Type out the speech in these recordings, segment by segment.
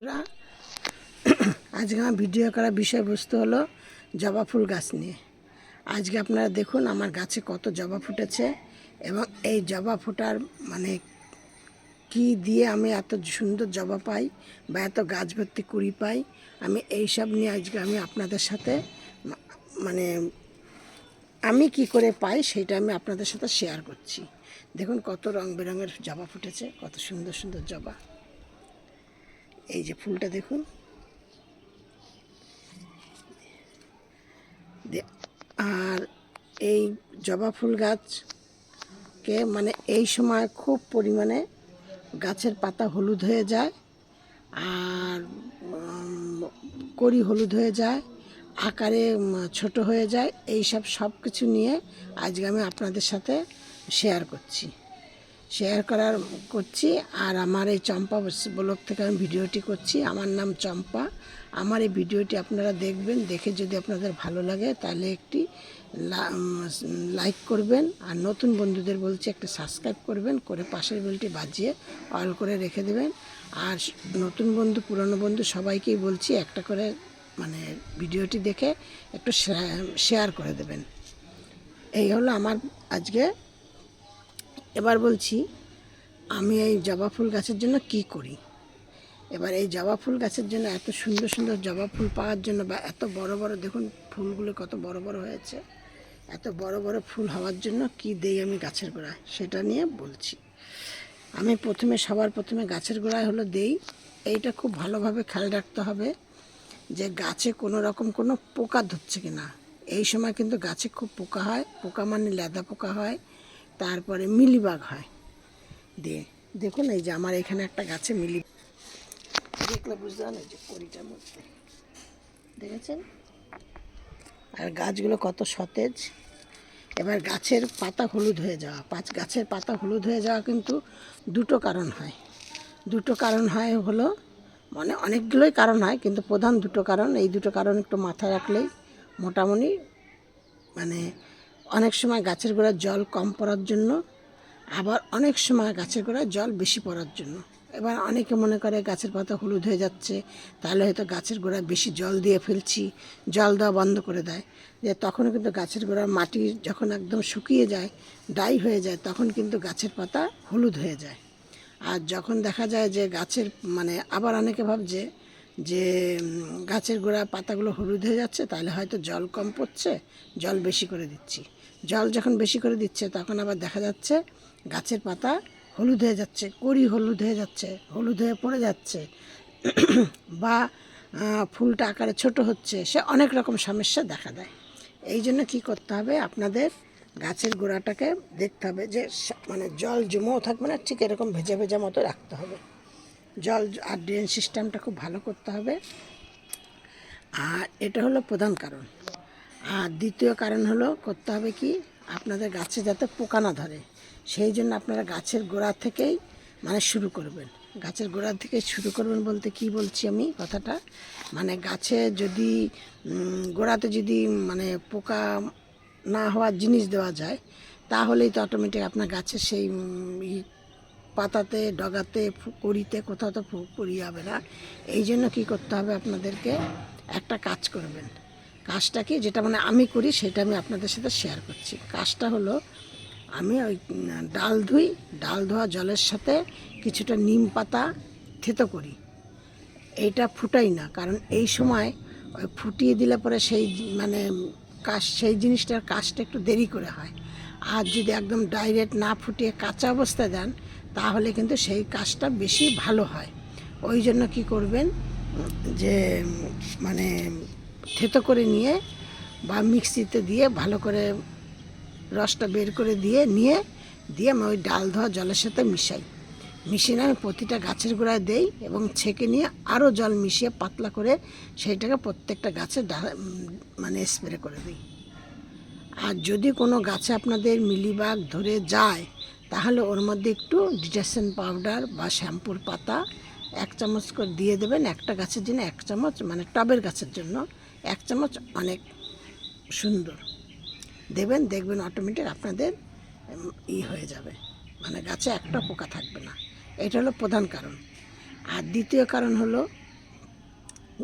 রা- আজকে আমার ভিডিও করার বিষয়বস্তু হলো জবা ফুল গাছ নিয়ে। আজকে আপনারা দেখুন আমার গাছে কত জবা ফুটেছে এবং এই জবা ফোটার মানে কি দিয়ে আমি এত সুন্দর জবা পাই বা এত গাছ ভর্তি কুড়ি পাই, আমি এই সব নিয়ে আজকে আমি আপনাদের সাথে মানে আমি কি করে পাই সেটা আমি আপনাদের সাথে শেয়ার করছি। দেখুন কত রং বেরঙের জবা ফুটেছে, কত সুন্দর সুন্দর জবা। এই যে ফুলটা দেখুন, আর এই জবা ফুল গাছকে মানে এই সময় খুব পরিমাণে গাছের পাতা হলুদ হয়ে যায় আর কড়ি হলুদ হয়ে যায়, আকারে ছোট হয়ে যায়। এই সব কিছু নিয়ে আজকে আমি আপনাদের সাথে শেয়ার করছি। আর আমার এই চম্পা ব্লগ থেকে আমি ভিডিওটি করছি। আমার নাম চম্পা। আমার এই ভিডিওটি আপনারা দেখবেন, দেখে যদি আপনাদের ভালো লাগে তাহলে একটি লাইক করবেন, আর নতুন বন্ধুদের বলছি একটা সাবস্ক্রাইব করবেন, করে পাশের বেলটি বাজিয়ে অল করে রেখে দেবেন। আর নতুন বন্ধু পুরনো বন্ধু সবাইকেই বলছি একটা করে মানে ভিডিওটি দেখে একটু শেয়ার করে দেবেন। এই হলো আমার আজকে। এবার বলছি আমি এই জবা ফুল গাছের জন্য কি করি। এবার এই জবা ফুল গাছের জন্য এত সুন্দর সুন্দর জবা ফুল পাওয়ার জন্য বা এত বড় বড় দেখুন ফুলগুলো কত বড় বড় হয়েছে, এত বড় বড় ফুল হওয়ার জন্য কি দেই আমি গাছের গোড়ায় সেটা নিয়ে বলছি। আমি সবার প্রথমে গাছের গোড়ায় হলো দেই, এইটা খুব ভালোভাবে খেয়াল রাখতে হবে যে গাছে কোনো রকম কোনো পোকা ধরছে কি না। এই সময় কিন্তু গাছে খুব পোকা হয়, পোকা মানে লেদা পোকা হয়, তারপরে মিলিবাগ হয়। দিয়ে দেখুন এই যে আমার এখানে একটা গাছে দেখলে বুঝতে পারেন যে কড়িটার মধ্যে দেখেছেন, আর গাছগুলো কত সতেজ। এবার গাছের পাতা হলুদ হয়ে যাওয়া, গাছের পাতা হলুদ হয়ে যাওয়া কিন্তু দুটো কারণ হয় হলো মানে অনেকগুলোই কারণ হয়, কিন্তু প্রধান দুটো কারণ। এই দুটো কারণ একটু মাথায় রাখলেই মোটামুটি মানে অনেক সময় গাছের গোড়ায় জল কম পড়ার জন্য, আবার অনেক সময় গাছের গোড়ায় জল বেশি পড়ার জন্য। এবার অনেকে মনে করে গাছের পাতা হলুদ হয়ে যাচ্ছে তাহলে হয়তো গাছের গোড়ায় বেশি জল দিয়ে ফেলছি, জল দেওয়া বন্ধ করে দেয়। যে তখন কিন্তু গাছের গোড়ার মাটি যখন একদম শুকিয়ে যায়, ড্রাই হয়ে যায়, তখন কিন্তু গাছের পাতা হলুদ হয়ে যায়। আর যখন দেখা যায় যে গাছের মানে আবার অনেকে ভাবছে যে গাছের গোড়া পাতাগুলো হলুদ হয়ে যাচ্ছে তাহলে হয়তো জল কম পড়ছে, জল বেশি করে দিচ্ছি। জল যখন বেশি করে দিচ্ছে তখন আবার দেখা যাচ্ছে গাছের পাতা হলুদ হয়ে যাচ্ছে, কড়ি হলুদ হয়ে যাচ্ছে, হলুদ হয়ে পড়ে যাচ্ছে বা ফুলটা আকারে ছোট হচ্ছে, সে অনেক রকম সমস্যা দেখা দেয়। এই জন্য কী করতে হবে, আপনাদের গাছের গোড়াটাকে দেখতে হবে যে মানে জল জমেও থাকবে না, ঠিক এরকম ভেজা ভেজা মতো রাখতে হবে। জল আর ড্রেন সিস্টেমটা খুব ভালো করতে হবে। আর এটা হলো প্রধান কারণ। আর দ্বিতীয় কারণ হলো করতে হবে কি, আপনাদের গাছে যাতে পোকা না ধরে, সেই জন্য আপনারা গাছের গোড়া থেকেই মানে শুরু করবেন। গাছের গোড়া থেকে শুরু করবেন বলতে কি বলছি আমি কথাটা, মানে গাছে যদি গোড়াতে যদি মানে পোকা না হওয়ার জিনিস দেওয়া যায় তাহলেই তো অটোমেটিক আপনার গাছের সেই পাতাতে ডগাতে কড়িতে কোথাও তো পড়ি যাবে না। এই জন্য কী করতে হবে, আপনাদেরকে একটা কাজ করবেন। কাজটা কি, যেটা মানে আমি করি সেটা আমি আপনাদের সাথে শেয়ার করছি। কাজটা হলো আমি ওই ডাল ধোয়া জলের সাথে কিছুটা নিম পাতা থেতো করি। এইটা ফুটাই না, কারণ এই সময় ওই ফুটিয়ে দিলে পরে সেই মানে সেই জিনিসটার কাজটা একটু দেরি করে হয়। আর যদি একদম ডাইরেক্ট না ফুটিয়ে কাঁচা অবস্থায় দেন তাহলে কিন্তু সেই কাজটা বেশি ভালো হয়। ওই জন্য কী করবেন যে মানে থেতো করে নিয়ে বা মিক্সিতে দিয়ে ভালো করে রসটা বের করে দিয়ে আমি ওই ডাল ধোয়া জলের সাথে মিশিয়ে আমি প্রতিটা গাছের গোড়ায় দেই এবং ছেঁকে নিয়ে আরও জল মিশিয়ে পাতলা করে সেইটাকে প্রত্যেকটা গাছে মানে স্প্রে করে দিই। আর যদি কোনো গাছে আপনাদের মিলিবাগ ধরে যায় তাহলে ওর মধ্যে একটু ডিটারজেন্ট পাউডার বা শ্যাম্পুর পাতা 1 চামচ করে দিয়ে দেবেন। একটা গাছের জন্য 1 চামচ, মানে টবের গাছের জন্য 1 চামচ অনেক সুন্দর দেবেন। দেখবেন অটোমেটিক আপনাদের হয়ে যাবে, মানে গাছে একটা পোকা থাকবে না। এটা হলো প্রধান কারণ। আর দ্বিতীয় কারণ হলো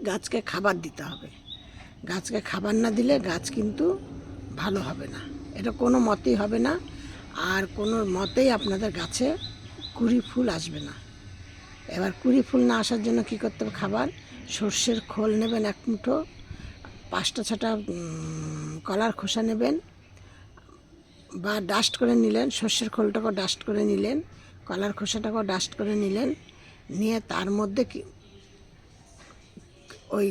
গাছকে খাবার দিতে হবে। গাছকে খাবার না দিলে গাছ কিন্তু ভালো হবে না, এটা কোনো মতেই হবে না। আর কোনো মতেই আপনাদের গাছে কুড়ি ফুল আসবে না। এবার কুড়ি ফুল না আসার জন্য কী করতে হবে? খাবার সর্ষের খোল নেবেন 1 মুঠো, 5টা 6টা কলার খোসা নেবেন, বা ডাস্ট করে নিলেন, সর্ষের খোলটাকেও ডাস্ট করে নিলেন, কলার খোসাটাকেও ডাস্ট করে নিলেন, নিয়ে তার মধ্যে ওই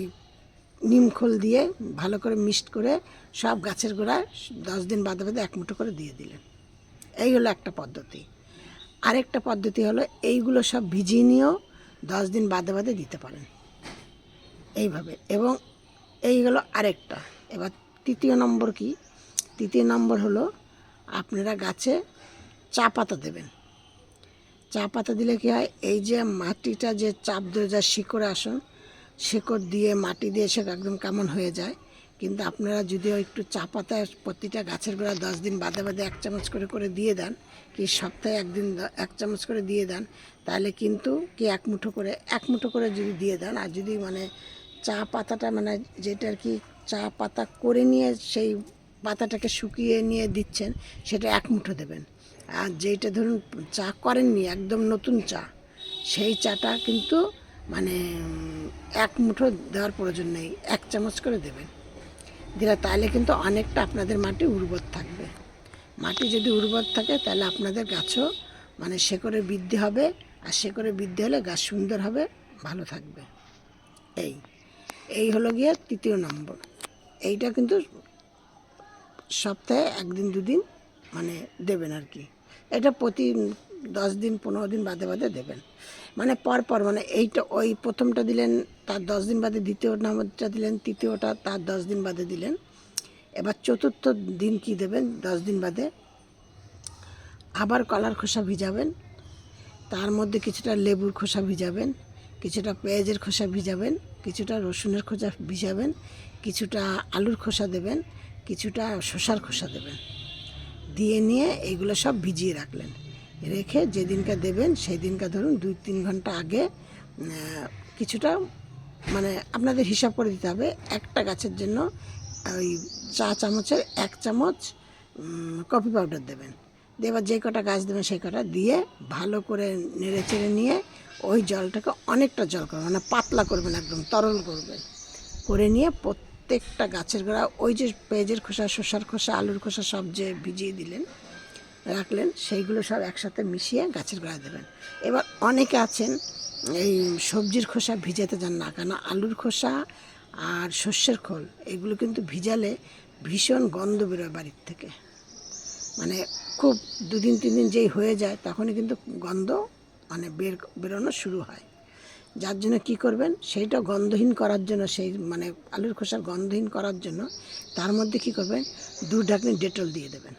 নিম খোল দিয়ে ভালো করে মিক্সড করে সব গাছের গোড়ায় 10 দিন বাদে বাদে 1 মুঠো করে দিয়ে দিলেন। এই হলো একটা পদ্ধতি। আরেকটা পদ্ধতি হলো এইগুলো সব ভিজিয়ে নিয়েও 10 দিন বাদে বাদে দিতে পারেন এইভাবে। এবং এই হলো আরেকটা। এবার তৃতীয় নম্বর কি? তৃতীয় নম্বর হলো আপনারা গাছে চা পাতা দেবেন। চা পাতা দিলে কী হয়, এই যে মাটিটা যে চাপ ধরে যায় শিকড়ে আসন, শিকড় দিয়ে মাটি দিয়ে সে একদম কেমন হয়ে যায়। কিন্তু আপনারা যদি একটু চা পাতা প্রতিটা গাছের গোড়া 10 দিন বাদে বাদে 1 চামচ করে করে দিয়ে দেন, কি সপ্তাহে 1 দিন 1 চামচ করে দিয়ে দেন, তাহলে কিন্তু কি 1 মুঠো করে যদি দিয়ে দেন, আর যদি মানে চা পাতাটা মানে যেটা আর কি চা পাতা করে নিয়ে সেই পাতাটাকে শুকিয়ে নিয়ে দিচ্ছেন, সেটা 1 মুঠো দেবেন। আর যেইটা ধরুন চা করেননি, একদম নতুন চা, সেই চাটা কিন্তু মানে 1 মুঠো দেওয়ার প্রয়োজন নেই, 1 চামচ করে দেবেন। দিলে তাহলে কিন্তু অনেকটা আপনাদের মাটি উর্বর থাকবে। মাটি যদি উর্বর থাকে তাহলে আপনাদের গাছও মানে শেকড়ের বৃদ্ধি হবে, আর শেকড়ের বৃদ্ধি হলে গাছ সুন্দর হবে, ভালো থাকবে। এই হলো গিয়ে তৃতীয় নম্বর। এইটা কিন্তু সপ্তাহে 1 দিন 2 দিন মানে দেবেন আর কি। এটা প্রতি 10 দিন 15 দিন বাদে বাদে দেবেন, মানে পর মানে এইটা ওই প্রথমটা দিলেন তার 10 দিন বাদে দ্বিতীয় নম্বরটা দিলেন, তৃতীয়টা তার 10 দিন বাদে দিলেন। এবার চতুর্থ দিন কি দেবেন? 10 দিন বাদে আবার কলার খোসা ভিজাবেন, তার মধ্যে কিছুটা লেবুর খোসা ভিজাবেন, কিছুটা পেঁয়াজের খোসা ভিজাবেন, কিছুটা রসুনের খোসা ভিজাবেন, কিছুটা আলুর খোসা দেবেন, কিছুটা শসার খোসা দেবেন। দিয়ে নিয়ে এইগুলো সব ভিজিয়ে রাখলেন। রেখে যেদিনকে দেবেন সেই দিনকে ধরুন 2-3 ঘন্টা আগে কিছুটা মানে আপনাদের হিসাব করে দিতে হবে, একটা গাছের জন্য ওই চা চামচের 1 চামচ কফি পাউডার দেবেন। দিয়ে এবার যে কটা গাছ দেবেন সেই কটা দিয়ে ভালো করে নেড়ে চেড়ে নিয়ে ওই জলটাকে অনেকটা জল করবেন, মানে পাতলা করবেন, একদম তরল করবেন। করে নিয়ে প্রত্যেকটা গাছের গোড়া ওই যে পেঁয়াজের খোসা, শসার খোসা, আলুর খোসা সব যে ভিজিয়ে দিলেন রাখলেন, সেইগুলো সব একসাথে মিশিয়ে গাছের গোড়ায় দেবেন। এবার অনেকে আছেন এই সবজির খোসা ভিজাতে যান না, কেন আলুর খোসা আর সর্ষের খোল এগুলো কিন্তু ভিজালে ভীষণ গন্ধ বেরোয় বাড়ির থেকে, মানে খুব 2 দিন 3 দিন যেই হয়ে যায় তখনই কিন্তু গন্ধ মানে বেরোনো শুরু হয়। যার জন্য কি করবেন, সেইটা গন্ধহীন করার জন্য, সেই মানে আলুর খোসার গন্ধহীন করার জন্য তার মধ্যে কি করবেন, 2 ঢাকনি ডেটল দিয়ে দেবেন।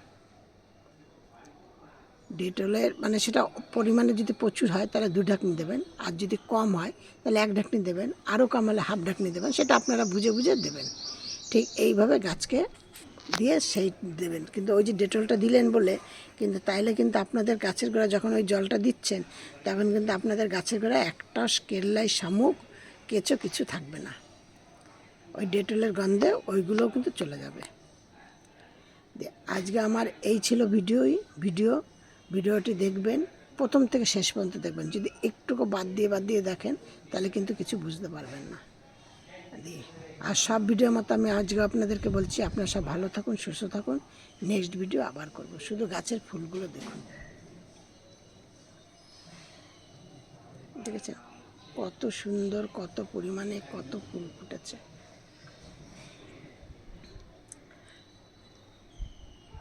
ডেটলের মানে সেটা পরিমাণে যদি প্রচুর হয় তাহলে 2 ঢাকনি দেবেন, আর যদি কম হয় তাহলে 1 ঢাকনি দেবেন, আরও কম হলে হাফ ঢাকনি দেবেন, সেটা আপনারা বুঝে বুঝে দেবেন। ঠিক এইভাবে গাছকে দিয়ে সেই দেবেন। কিন্তু ওই যে ডেটলটা দিলেন বলে কিন্তু তাইলে কিন্তু আপনাদের গাছের গোড়া যখন ওই জলটা দিচ্ছেন তখন কিন্তু আপনাদের গাছের গোড়ায় একটা কেল্লাই, শামুক, কেঁচো কিছু থাকবে না। ওই ডেটলের গন্ধে ওইগুলোও কিন্তু চলে যাবে। আজকে আমার এই ছিল ভিডিওটি দেখবেন, প্রথম থেকে শেষ পর্যন্ত দেখবেন। যদি একটুকু বাদ দিয়ে দেখেন তাহলে কিন্তু কিছু বুঝতে পারবেন না। আর সব ভিডিওর মতো আমি আজকে আপনাদেরকে বলছি, আপনারা সব ভালো থাকুন, সুস্থ থাকুন। নেক্সট ভিডিও আবার করব। শুধু গাছের ফুলগুলো দেখুন, দেখেছেন কত সুন্দর, কত পরিমাণে কত ফুল ফুটেছে।